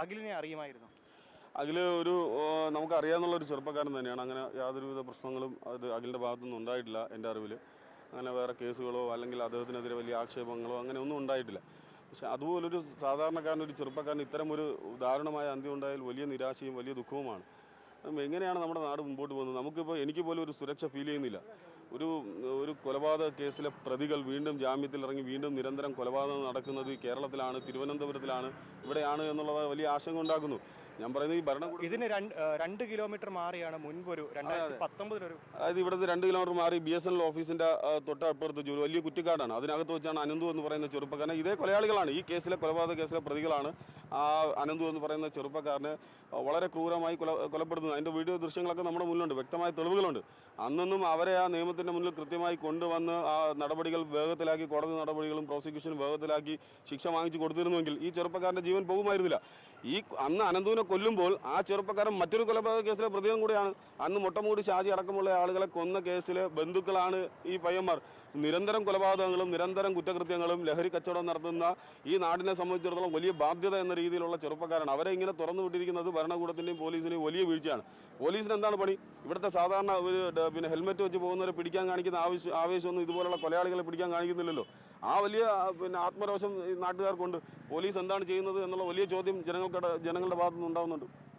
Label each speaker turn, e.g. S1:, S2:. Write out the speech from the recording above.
S1: അഖിലിനെ അറിയുമായിരുന്നു?
S2: അഖിൽ ഒരു നമുക്കറിയാവുന്ന ഒരു ചെറുപ്പക്കാരൻ തന്നെയാണ്. അങ്ങനെ യാതൊരുവിധ പ്രശ്നങ്ങളും അഖിലിൻ്റെ ഭാഗത്തുനിന്ന് ഉണ്ടായിട്ടില്ല എൻ്റെ അറിവിൽ. അങ്ങനെ വേറെ കേസുകളോ അല്ലെങ്കിൽ അദ്ദേഹത്തിനെതിരെ വലിയ ആക്ഷേപങ്ങളോ അങ്ങനെ ഒന്നും ഉണ്ടായിട്ടില്ല. പക്ഷേ അതുപോലൊരു സാധാരണക്കാരൻ, ഒരു ചെറുപ്പക്കാരൻ ഇത്തരം ഒരു ദാരുണമായ അന്ത്യം ഉണ്ടായാൽ വലിയ നിരാശയും വലിയ ദുഃഖവുമാണ്. എങ്ങനെയാണ് നമ്മുടെ നാട് മുമ്പോട്ട് പോകുന്നത്? നമുക്കിപ്പോൾ എനിക്ക് പോലും ഒരു സുരക്ഷ ഫീൽ ചെയ്യുന്നില്ല. ഒരു ഒരു കൊലപാതക കേസിലെ പ്രതികൾ വീണ്ടും ജാമ്യത്തിൽ ഇറങ്ങി വീണ്ടും നിരന്തരം കൊലപാതകം നടക്കുന്നത് കേരളത്തിലാണ്, തിരുവനന്തപുരത്തിലാണ്, ഇവിടെയാണ് എന്നുള്ളത് വലിയ ആശങ്ക ഉണ്ടാക്കുന്നു. ഞാൻ പറയുന്നത് ഈ ഭരണകൂടം
S1: ഇതിന് 2 കിലോമീറ്റർ മാറിയാണ് മുൻപൊരു 2019
S2: അതായത് ഇവിടുന്ന് 2 കിലോമീറ്റർ മാറി BSNL ഓഫീസിൻ്റെ തൊട്ടപ്പുറത്ത് വലിയ കുറ്റിക്കാടാണ്. അതിനകത്ത് വെച്ചാണ് അനന്തു എന്ന് പറയുന്ന ചെറുപ്പക്കാരനെ, ഇതേ കൊലയാളികളാണ്, ഈ കേസിലെ കൊലപാതക കേസിലെ പ്രതികളാണ് ആ അനന്തു എന്ന് പറയുന്ന ചെറുപ്പക്കാരനെ വളരെ ക്രൂരമായി കൊലപ്പെടുത്തുന്നത്. അതിൻ്റെ വീഡിയോ ദൃശ്യങ്ങളൊക്കെ നമ്മുടെ മുന്നിലുണ്ട്, വ്യക്തമായ തെളിവുകളുണ്ട്. അന്നൊന്നും അവരെ ആ നിയമത്തിൻ്റെ മുന്നിൽ കൃത്യമായി കൊണ്ടുവന്ന് ആ നടപടികൾ വേഗത്തിലാക്കി, കോടതി നടപടികളും പ്രോസിക്യൂഷനും വേഗത്തിലാക്കി ശിക്ഷ വാങ്ങിച്ചു കൊടുത്തിരുന്നുവെങ്കിൽ ഈ ചെറുപ്പക്കാരൻ്റെ ജീവൻ പോകുമായിരുന്നില്ല. അന്ന് അനന്തുവിനെ കൊല്ലുമ്പോൾ ആ ചെറുപ്പക്കാരൻ മറ്റൊരു കൊലപാതക കേസിലെ പ്രതിയും കൂടെയാണ്. അന്ന് മുട്ടമൂടി ഷാജി അടക്കമുള്ള ആളുകളെ കൊന്ന കേസിലെ ബന്ധുക്കളാണ് ഈ പയ്യന്മാർ. നിരന്തരം കൊലപാതകങ്ങളും നിരന്തരം കുറ്റകൃത്യങ്ങളും ലഹരി കച്ചവടം നടത്തുന്ന ഈ നാടിനെ സംബന്ധിച്ചിടത്തോളം വലിയ ബാധ്യത എന്ന രീതിയിലുള്ള ചെറുപ്പക്കാരാണ്. അവരെ ഇങ്ങനെ തുറന്നു വിട്ടിരിക്കുന്നത് ഭരണകൂടത്തിൻ്റെയും പോലീസിൻ്റെയും വലിയ വീഴ്ചയാണ്. പോലീസിന് എന്താണ് പണി? ഇവിടുത്തെ സാധാരണ ഒരു ഹെൽമെറ്റ് വെച്ച് പോകുന്നവരെ പിടിക്കാൻ കാണിക്കുന്ന ആവേശമൊന്നും ഇതുപോലുള്ള കൊലയാളികളെ പിടിക്കാൻ കാണിക്കുന്നില്ലല്ലോ. ആ വലിയ ആത്മരോഷം ഈ നാട്ടുകാർക്കുണ്ട്. പോലീസ് എന്താണ് ചെയ്യുന്നത് എന്നുള്ള വലിയ ചോദ്യം ജനങ്ങളുടെ ഭാഗത്തുനിന്ന് ഉണ്ടാകുന്നുണ്ട്.